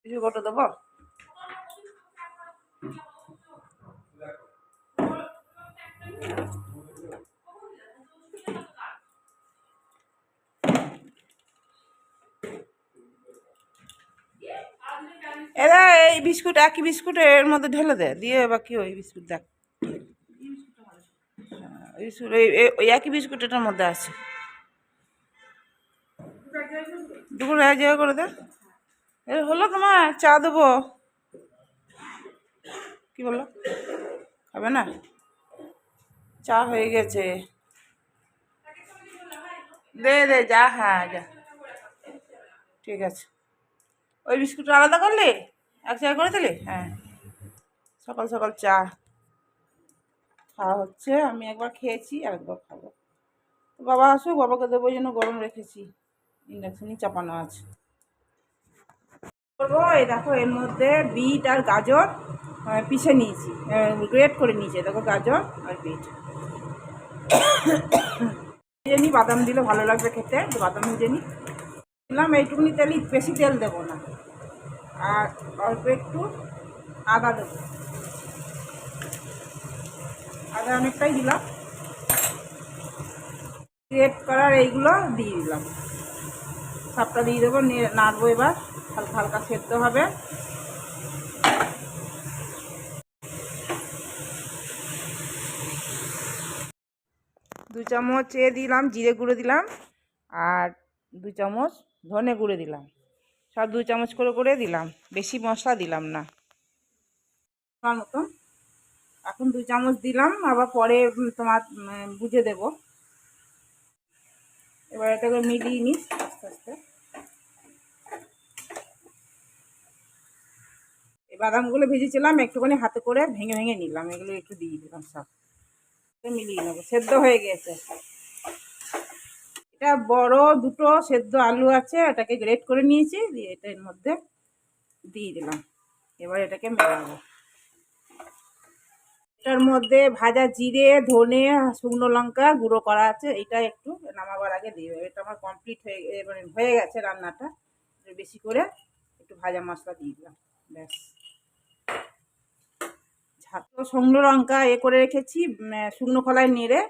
কিছু কত দেবো? এরা এই বিস্কুট একই বিস্কুট এর মধ্যে ঢেলে দে, দিয়ে এবার কি ওই বিস্কুট দেখ, বিস্কুট ওই একই বিস্কুট এটার মধ্যে আছে, দুপুর এক জায়গা করে দে। হলো তোমার চা দেবো, কি বললো? হবে না? চা হয়ে গেছে, দে দে যা, হ্যাঁ যা, ঠিক আছে। ওই বিস্কুটটা আলাদা করলি, এক জায়গা করে দিলি? হ্যাঁ, সকাল সকাল চা খাওয়া হচ্ছে। আমি একবার খেয়েছি আর একবার খাবো। তো বাবা আসুক, বাবাকে দেবো, ওই জন্য গরম রেখেছি, ইন্ডাকশনই চাপানো আছে। করবো এই দেখো, এর মধ্যে বিট আর গাজর পিষে নিয়েছি, গ্রেট করে নিয়েছি। দেখো গাজর আর বিট ভেজে নিই, বাদাম দিলে ভালো লাগবে খেতে, বাদাম ভেজে নিই। দিলাম এইটুকুনি তেল, বেশি তেল দেবো না, আর অল্প একটু আদা দেবো, আদা অনেকটাই দিলাম। গ্রেট করার এইগুলো দিয়ে দিলাম, সবটা দিয়ে দেবো, নাড়বো। এবার হালকা হালকা সেদ্ধ হবে। দু চামচ দিলাম জিরে গুঁড়ো দিলাম, আর 2 চামচ ধনে গুঁড়ো দিলাম, সব 2 চামচ করে করে দিলাম, বেশি মশলা দিলাম না মতন। এখন 2 চামচ দিলাম, আবার পরে তোমার বুঝে দেব। এবার এটাকে মিলিয়ে নিস আস্তে আস্তে। এই বাদামগুলো ভেজেছিলাম, একটুখানি হাতে করে ভেঙে ভেঙে নিলাম, এগুলো একটু দিয়ে দিলাম, সব মিলিয়ে নেবো। সেদ্ধ হয়ে গেছে। এটা বড় দুটো সেদ্ধ আলু আছে, এটাকে গ্রেট করে নিয়েছি, দিয়ে এটা এর মধ্যে দিয়ে দিলাম। এবার এটাকে মেলাবো। এটার মধ্যে ভাজা জিরে, ধনে, শুকনো লঙ্কা গুঁড়ো করা আছে, এটা একটু নামাবার আগে দিয়ে দেবো। এটা আমার কমপ্লিট হয়ে গেছে রান্নাটা। বেশি করে একটু ভাজা মশলা দিয়ে দিলাম, ব্যাস। শুকনো লঙ্কা করে রেখেছি, শুকনো খোলায় নেড়ে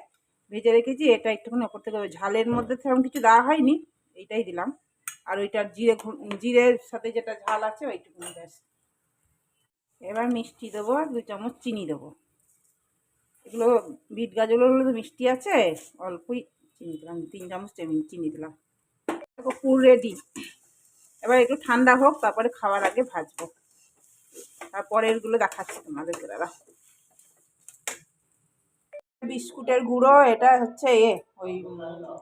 ভেজে রেখেছি, এটা একটুখানি ওপর থেকে ঝালের মধ্যে সেরকম কিছু দেওয়া হয়নি, এইটাই দিলাম। আর ওইটার জিরের সাথে যেটা ঝাল আছে ওইটুকুনি, ব্যাস। এবার মিষ্টি দেবো, 2 চামচ চিনি দেবো। এগুলো বিট গাজরগুলো তো মিষ্টি আছে, অল্পই চিনি দিলাম, 3 চামচ চিনি দিলাম। দেখো পুর রেডি। এবার একটু ঠান্ডা হোক, তারপরে খাওয়ার আগে ভাজবো, তারপরে এগুলো দেখাচ্ছি তোমাদেরকে। দাদা বিস্কুটের গুঁড়ো, এটা হচ্ছে ওই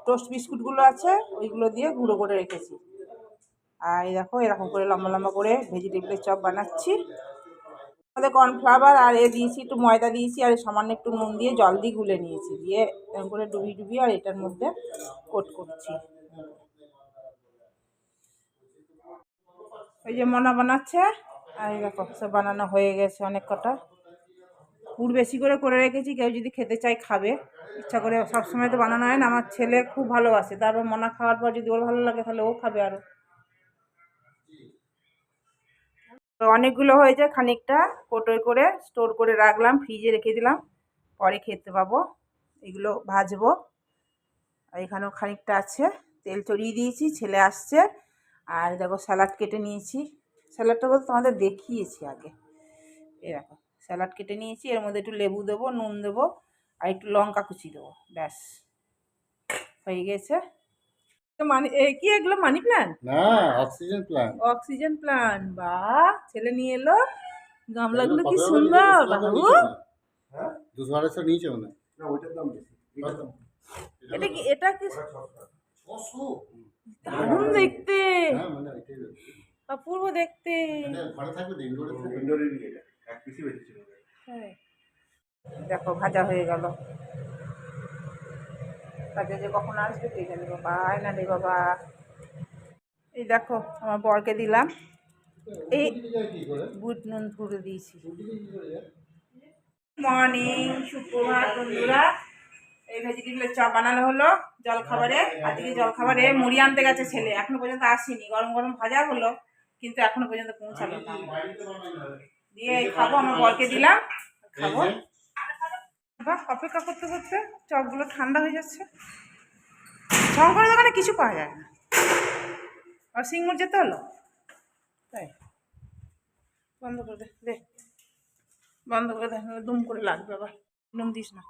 টোস্ট বিস্কুটগুলো আছে, ওইগুলো দিয়ে গুঁড়ো করে রেখেছি। আর এই দেখো এরকম করে লম্বা লম্বা করে ভেজিটেবিলের চপ বানাচ্ছি। আমাদের কর্নফ্লাওয়ার আর দিয়েছি, একটু ময়দা দিয়েছি, আর সামান্য একটু নুন দিয়ে জল দিয়ে গুলে নিয়েছি, দিয়ে এরকম করে ডুবিয়ে ডুবিয়ে আর এটার মধ্যে কোট করছি। ওই যে মোনা বানাচ্ছে, আর এই দেখো সব বানানো হয়ে গেছে অনেক কটা। পুর বেশি করে রেখেছি, কেউ যদি খেতে চায় খাবে, ইচ্ছা করে। সবসময় তো বানানো হয় না। আমার ছেলে খুব ভালোবাসে, তারপর মোনা খাওয়ার পর যদি ওর ভালো লাগে তাহলে ও খাবে আরও। অনেকগুলো হয়ে যায়, খানিকটা কোটোয় করে স্টোর করে রাখলাম, ফ্রিজে রেখে দিলাম, পরে খেতে পাবো। এগুলো ভাজবো। আর এখানেও খানিকটা আছে, তেল চড়িয়ে দিয়েছি, ছেলে আসছে। আর দেখো স্যালাড কেটে নিয়েছি, স্যালাডটা বলতে তোমাদের দেখিয়েছি আগে। এই দেখো স্যালাড কেটে নিয়েছি, এর মধ্যে একটু লেবু দেবো, নুন দেবো, আর একটু লঙ্কা কুচি দেবো, ব্যাস হয়ে গেছে। কি এগুলো মানি প্ল্যান্ট না, অক্সিজেন প্ল্যান্ট। অক্সিজেন প্ল্যান্ট, বাহ, ছেলে নিয়ে এলো। গামলাগুলো কি সুন্দর বাবু। হ্যাঁ 200 নিচে মনে না, ওইটার দাম বেশি। এটা কি দারুণ দেখতে, হ্যাঁ মানে এটাই অপূর্ব দেখতে। ঘরে থাকবে, ইনডোরের এটা এক পিসি বেশি ছিল। হ্যাঁ দেখো ভাজা হয়ে গেল। কাজে যে কখন আসবে কে জানে বাবা, আয় না রে বাবা। এই দেখো আমার বরকে দিলাম, এই বুট নুন পুরো দিয়েছি। মর্নিং, সুপ্রভাত বন্ধুরা। এই ভেজিটেবিলের চপ বানানো হলো জলখাবারে। আজকে জলখাবারে মুড়ি আনতে গেছে ছেলে, এখনো পর্যন্ত আসেনি। গরম গরম ভাজা হলো, কিন্তু এখনো পর্যন্ত পৌঁছালো না। দিয়ে খাবো, আমার বরকে দিলাম, খাবো। বাহ, অপেক্ষা করতে করতে চপগুলো ঠান্ডা হয়ে যাচ্ছে। শঙ্করের দোকানে কিছু পাওয়া যায় না, আর সিঙ্গুর যেতে হলো তাই। বন্ধ করে দে, দে বন্ধ করে দে, দুম করে লাগবে আবার। নুন দিস না।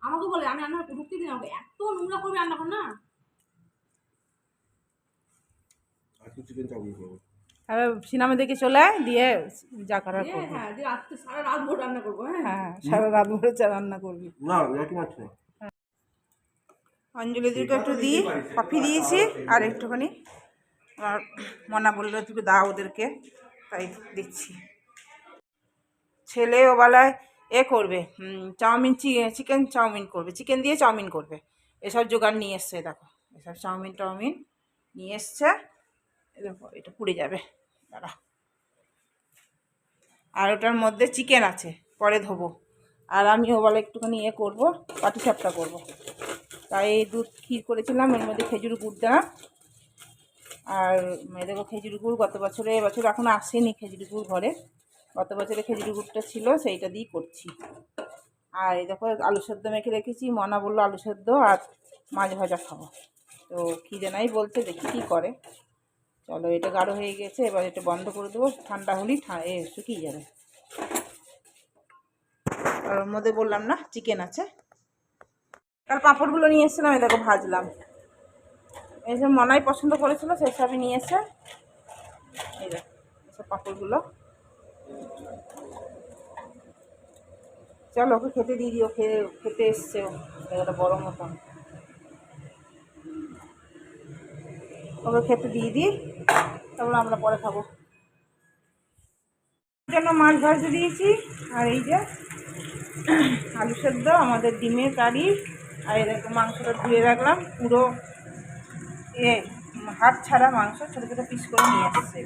আমাকে বলে আমি রান্না ঢুকতে দিই, আমাকে এত নোংরা করবে রান্না কর না। চিকেন চাউমিন করবো। তাহলে সিনেমা দেখে চলে আয়, দিয়ে যা করার করবি। হ্যাঁ, দিয়ে আজকে সারা রাত ভোর রান্না করবো। হ্যাঁ, সারা রাত ভরে রান্না করবি। না একটু মাছ না। অঞ্জলিদেরকে একটু দিই, কফি দিয়েছি আর একটুখানি আর মনা বললো একটু দাও ওদেরকে, তাই দিচ্ছি। ছেলে ওবেলায় করবে চাউমিন, চিকেন চাউমিন করবে, চিকেন দিয়ে চাউমিন করবে, এসব জোগাড় নিয়ে এসছে। দেখো এসব চাউমিন টাউমিন নিয়ে এসছে। এটা পুড়ে যাবে দাঁড়া। আর ওটার মধ্যে চিকেন আছে, পরে ধোবো। আর আমি ওবেলা একটুখানি করবো, পাটিসাপটা করবো। তাই দুধ ক্ষীর করেছিলাম, এর মধ্যে খেজুর গুড় দিলাম। আর দেখো খেজুর গুড় গত বছরে, এবছর এখনও আসেনি খেজুর গুড় ঘরে। গত বছরে খেজুর গুড়টা ছিল, সেইটা দিয়েই করছি। আর এই দেখো আলু সেদ্ধ মেখে রেখেছি, মনা বললো আলু সেদ্ধ আর মাছ ভাজা খাবো। তো খিদে নাই বলছে, দেখি কী করে। চলো, এটা গাঢ় হয়ে গেছে, এবার এটা বন্ধ করে দেবো, ঠান্ডা হলেই শুকিয়ে যাবে। আর ওর মধ্যে বললাম না চিকেন আছে। কাল পাঁপড়গুলো নিয়ে এসেছিলাম, এই দেখো ভাজলাম। এইসব মনাই পছন্দ করেছিল, সেই সবই নিয়ে এসে। এই দেখো এসব পাঁপড়গুলো। চলো ওকে খেতে দিয়ে দিও, খেতে এসছে একটা বড় মতন, ওকে খেতে দিয়ে দিই, তারপর আমরা পরে খাবো। জন্য মাছ ভাজতে দিয়েছি। আর এই যে আলু সেদ্ধ, আমাদের ডিমের কারি। আর এরকম মাংসটা ধুয়ে রাখলাম, পুরো হাত ছাড়া মাংস, ছোটো ছোটো পিস করে নিয়ে আসছে।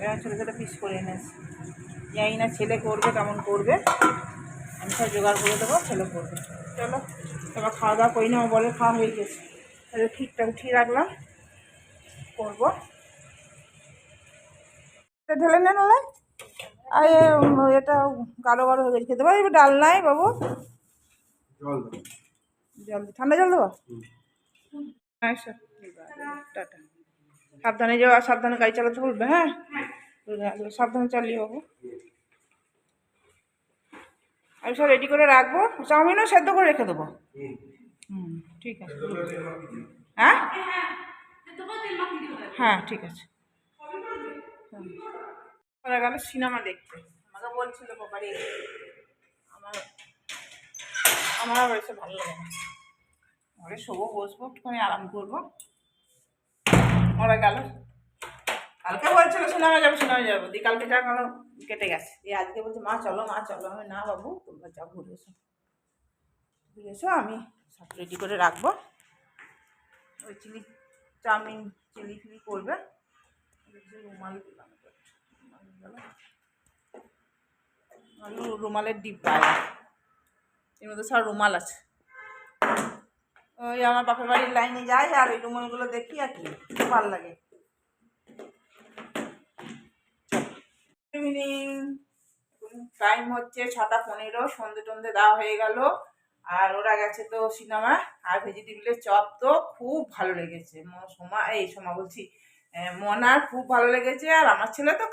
এরা ছোটো ছোটো পিস করে এনেছে। জানি না ছেলে করবে কেমন করবে, আমি সব জোগাড় করে দেবো, ছেলে করবে। চলো এবার খাওয়া দাওয়া করি না, বলে খাওয়া হয়ে গেছে। তাহলে ঠিকটা উঠিয়ে রাখলাম, করবো। ঢেলে নেন ওলে, আর এটা গাঢ় গাঢ় হয়ে গেছে, খেতে পারি। ডাল নাই বাবু, জল ঠান্ডা জল দেবো। টাটা, সাবধানে যাওয়া, সাবধানে গাড়ি চালাতে বলবে। হ্যাঁ, সাবধানে চালিয়ে বাবু। আমি সব রেডি করে রাখবো, চাউমিনও সেদ্ধ করে রেখে দেবো। ঠিক আছে। হ্যাঁ হ্যাঁ ঠিক আছে। ওরা গেল সিনেমা দেখতে, আমাকে বলছিল বাবারে, আমার এসে ভালো লাগে না, ঘরে শোবো, বসবো, একটুখানি আরাম করবো। ওরা গেল, কালকে বলছিল সিনেমা যাবো সিনেমা যাবো, দিয়ে কালকে যা গেল কেটে গেছে। দিয়ে আজকে বলছে মা চলো মা চলো। আমি না বাবু, তোমরা যা ঘুরে এসো, ঘুরে এসো, আমি সব রেডি করে রাখবো। ওই চাউমিন চিলি ফিলি করবে। রুমাল দিলাম, রুমালের ডিব্বা, এর মধ্যে সব রুমাল আছে। ওই আমার বাপের বাড়ির লাইনে যাই আর ওই রুমালগুলো দেখি, আর কি খুব ভালো লাগে। টাইম হচ্ছে 6:15, সন্ধে টন্ধে দেওয়া হয়ে গেল। আর ওরা গেছে তো সিনেমা। আর ভেজিটেবিলের চপ তো খুব ভালো লেগেছে, সোমা বলছি, মনার খুব ভালো লেগেছে। আর আমার ছেলে তো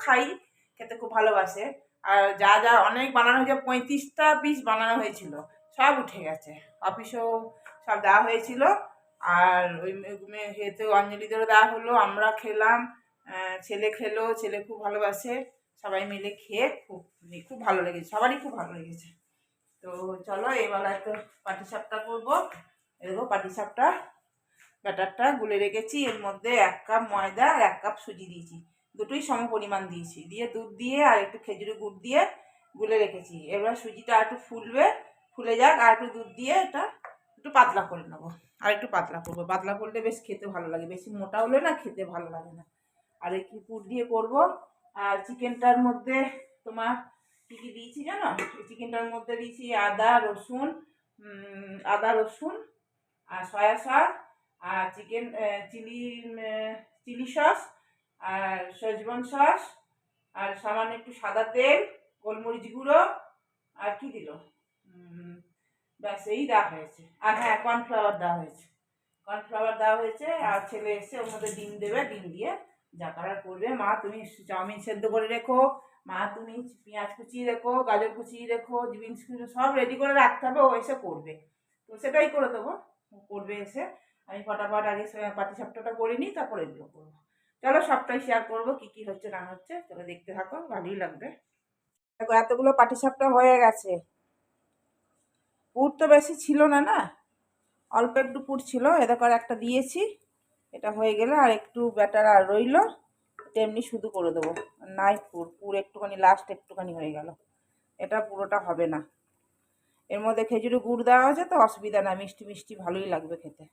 খেতে খুব ভালোবাসে। আর যা যা অনেক বানানো হয়েছে, 35টা পিস বানানো হয়েছিল, সব উঠে গেছে। অফিসেও সব দেওয়া হয়েছিল। আর ওই হেতে অঞ্জলিদেরও দেওয়া হলো, আমরা খেলাম, ছেলে খেলো, ছেলে খুব ভালোবাসে। সবাই মিলে খেয়ে খুব ভালো লেগেছে, সবারই খুব ভালো লেগেছে। তো চলো এবেলায় তো পাটিসাপটা করবো। এরকম পাটিসাপটা ব্যাটারটা গুলে রেখেছি, এর মধ্যে 1 কাপ ময়দা আর 1 কাপ সুজি দিয়েছি, দুটোই সম পরিমাণ দিয়েছি। দিয়ে দুধ দিয়ে আর একটু খেজুরের গুড় দিয়ে গুলে রেখেছি। এবার সুজিটা একটু ফুলে যাক, আর একটু দুধ দিয়ে এটা একটু পাতলা করে নেবো। আর একটু পাতলা করবো, পাতলা করলে বেশ খেতে ভালো লাগে, বেশি মোটা হলে না খেতে ভালো লাগে না। আর এই পুর দিয়ে করবো। আর চিকেনটার মধ্যে তোমার কী কী দিয়েছি জানো? চিকেনটার মধ্যে দিয়েছি আদা রসুন আর সয়া সস, আর চিলি চিলি সস আর শেজওয়ান সস আর সামান্য একটু সাদা তেল, গোলমরিচ গুঁড়ো আর কি দিল, ব্যাস এই দেওয়া হয়েছে। আর হ্যাঁ, কর্নফ্লাওয়ার দেওয়া হয়েছে, কর্নফ্লাওয়ার দেওয়া হয়েছে। আর ছেলে এসে ওর মধ্যে ডিম দেবে, ডিম দিয়ে যা করার করবে। মা তুমি চাউমিন সেদ্ধ করে রেখো, মা তুমি পেঁয়াজ কুচিয়ে রেখো, গাজর কুচিয়ে রেখো, বিনস কুচিয়ে, সব রেডি করে রাখতে হবে, ও এসে করবে। তো সেটাই করে দেবো, ও করবে এসে। আমি ফটাফট আগে পাটিসাপটাটা করে নিই, তারপর এগুলো করবো। চলো সবটাই শেয়ার করবো, কী কী হচ্ছে না হচ্ছে, চলো দেখতে থাকো, ভালোই লাগবে। দেখো এতগুলো পাটিসাপটা হয়ে গেছে। পুর তো বেশি ছিল না, না অল্প একটু পুর ছিল, এদের করে একটা দিয়েছি। এটা হয়ে গেলে আর একটু ব্যাটার আর রইলো, এটা এমনি শুধু করে দেবো। নাই পুর, পুর একটুখানি লাস্ট একটুখানি হয়ে গেল, এটা পুরোটা হবে না। এর মধ্যে খেজুরি গুড় দেওয়া আছে তো অসুবিধা না, মিষ্টি মিষ্টি ভালোই লাগবে খেতে।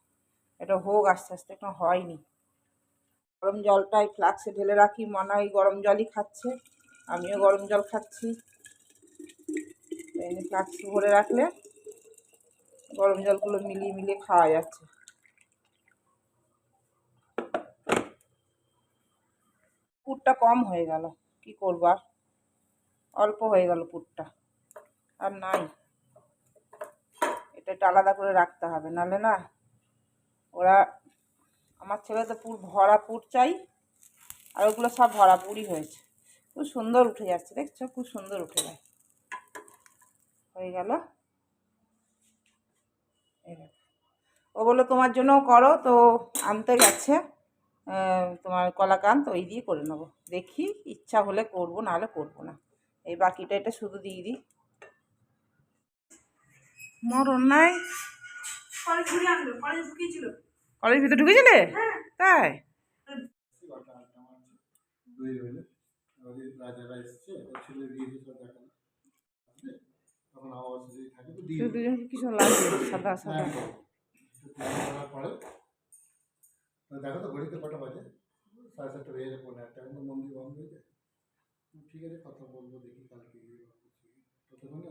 এটা হোক আস্তে আস্তে, এখন হয়নি। গরম জলটাই ফ্লাক্সে ঢেলে রাখি, মনাই গরম জলই খাচ্ছে, আমিও গরম জল খাচ্ছি। এমনি ফ্লাক্সে ভরে রাখলে গরম জলগুলো মিলিয়ে মিলিয়ে খাওয়া যাচ্ছে। পুরটা কম হয়ে গেল, কি করবো আর, অল্প হয়ে গেল পুরটা, আর নাই। এটা একটু আলাদা করে রাখতে হবে, নাহলে না ওরা, আমার ছেলে তো পুর ভরা পুর চাই, আর ওগুলো সব ভরা পুরই হয়েছে। খুব সুন্দর উঠে যাচ্ছে, দেখছো, খুব সুন্দর উঠে যায়। হয়ে গেল। ও বললো তোমার জন্যও করো, তো আনতে গেছে তোমার কলাকান্ত, ওই দিয়ে করে নেবো। দেখি ইচ্ছা হলে করবো, নাহলে করবো না। এই বাকিটা এটা শুধু দিয়ে দিই। মরণ নাই, কলেজ ভিতরে ঢুকেছিলে? তাই রাজারা এসছে, ছেলে দিয়ে দিতে দেখানো, তখন আওয়াজ থাকে তো দিয়ে দুজন কি সুন্দর লাগছে, সাদা সাদা। পরে দেখো তো ঘড়িতে কটা বাজে, 7:30 বেজে যাবে, 1:30 এখন তো মন্দির বন্ধ হয়ে যায়। ঠিক আছে, কথা বলবো, দেখি কালকে ততক্ষণে।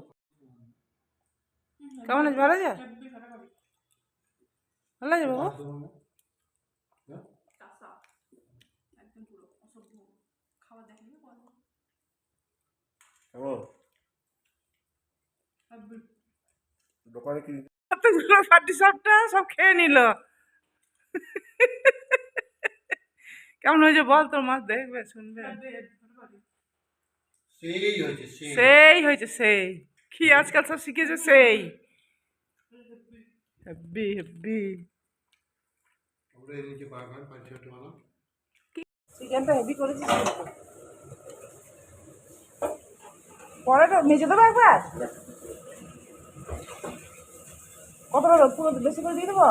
কেমন আছে, ভালো আছে? ভালো আছে বাবু? দোকানে কি এতগুলো পাটিসাপটা সব খেয়ে নিল। কেমন হয়েছে বল, তোর মা দেখবে শুনবে। সেই হয়েছে, সেই হয়েছে, সেই কি আজকাল সব শিখেছে, সেই হেব্বি হেব্বি। ওরে নিচে বারবার 5-6 টাকা চিকেনটা হেভি করেছিস কিন্তু। পরেটা মেজে দেবো একবার, কতটা দেবো, পুরো বেশি করে দিয়ে দেবো।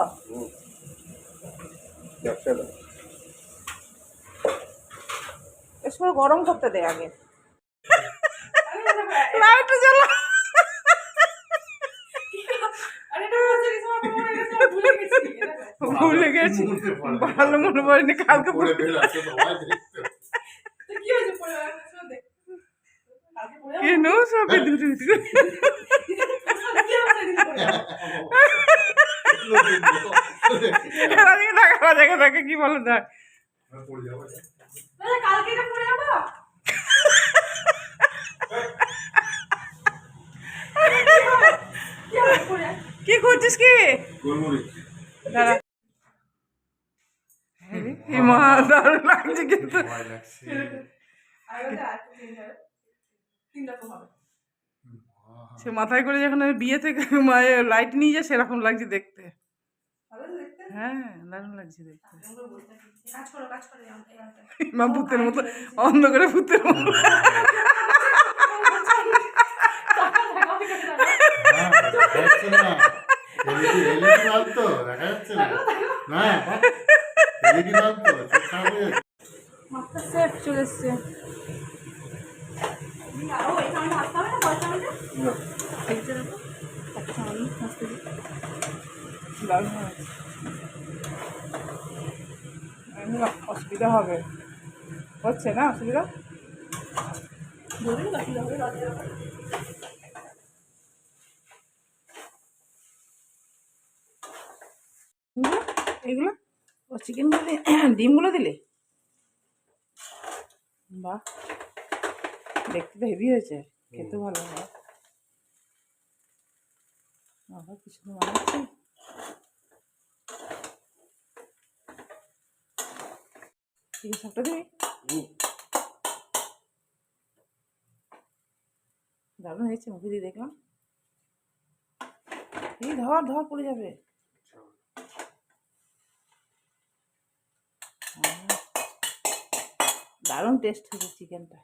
বেশ করে গরম করতে দে আগে। লাইটটা জ্বালা। ভুলে গেছি, ভালো মনে পড়েনি, কালকে পড়ে বের আছে সবাই দেখতে। কেন সবে দুটো দেখা দেখা কি বলো দেখ, পড়ে যাবে। কি করছিস কি? গোলমরিচ দাঁড়া, মা দারুণ লাগছে কিন্তু। ভয় লাগছে। সে মাথায় করে যখন আমি বিয়ে থেকে মায়ের লাইট নিয়ে যায়, সেরকম লাগছে দেখতে। হ্যাঁ, দারুণ লাগছে দেখতে। মা ভূতের মতো, অন্ধকারে ভূতের মতো। যাচ্ছে না, এলইডি বাল্ব তো দেখা যাচ্ছে না, না এলইডি বাল্ব তো চোখ খারাপ হয়ে যাচ্ছে। সেফ চলে এসছে। অসুবিধা হবে, হচ্ছে না অসুবিধা। এগুলো ও চিকেনগুলো ডিমগুলো দিলে বাহ, দেখতে তো হেভি হয়েছে, খেতে ভালো হয়। বাবা কি সুন্দর বানাচ্ছি। এই সবটা দিবি? দারুণ হয়েছে, মুখে দিয়ে দেখলাম। এই ধর ধর পড়ে যাবে। দারুণ টেস্ট হয়েছে চিকেনটা।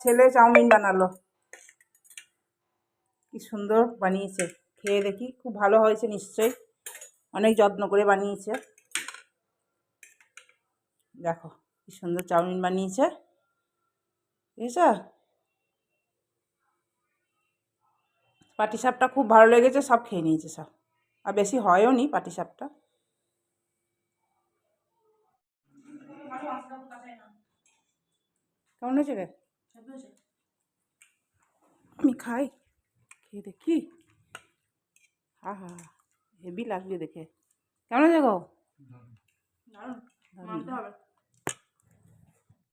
ছেলে চাউমিন বানালো, কি সুন্দর বানিয়েছে। খেয়ে দেখি, খুব ভালো হয়েছে নিশ্চয়ই, অনেক যত্ন করে বানিয়েছে। দেখো কি সুন্দর চাউমিন বানিয়েছে, বুঝেছো? পাটিসাপটা খুব ভালো লেগেছে, সব খেয়ে নিয়েছে সব, আর বেশি হয়ও নি পাটিসাপটা। কেমন হয়েছে রে? আমি খাই, খেয়ে দেখি। হা হা, হেভি লাগবে দেখে। কেমন আছে গো? দারুণ, মানতে হবে।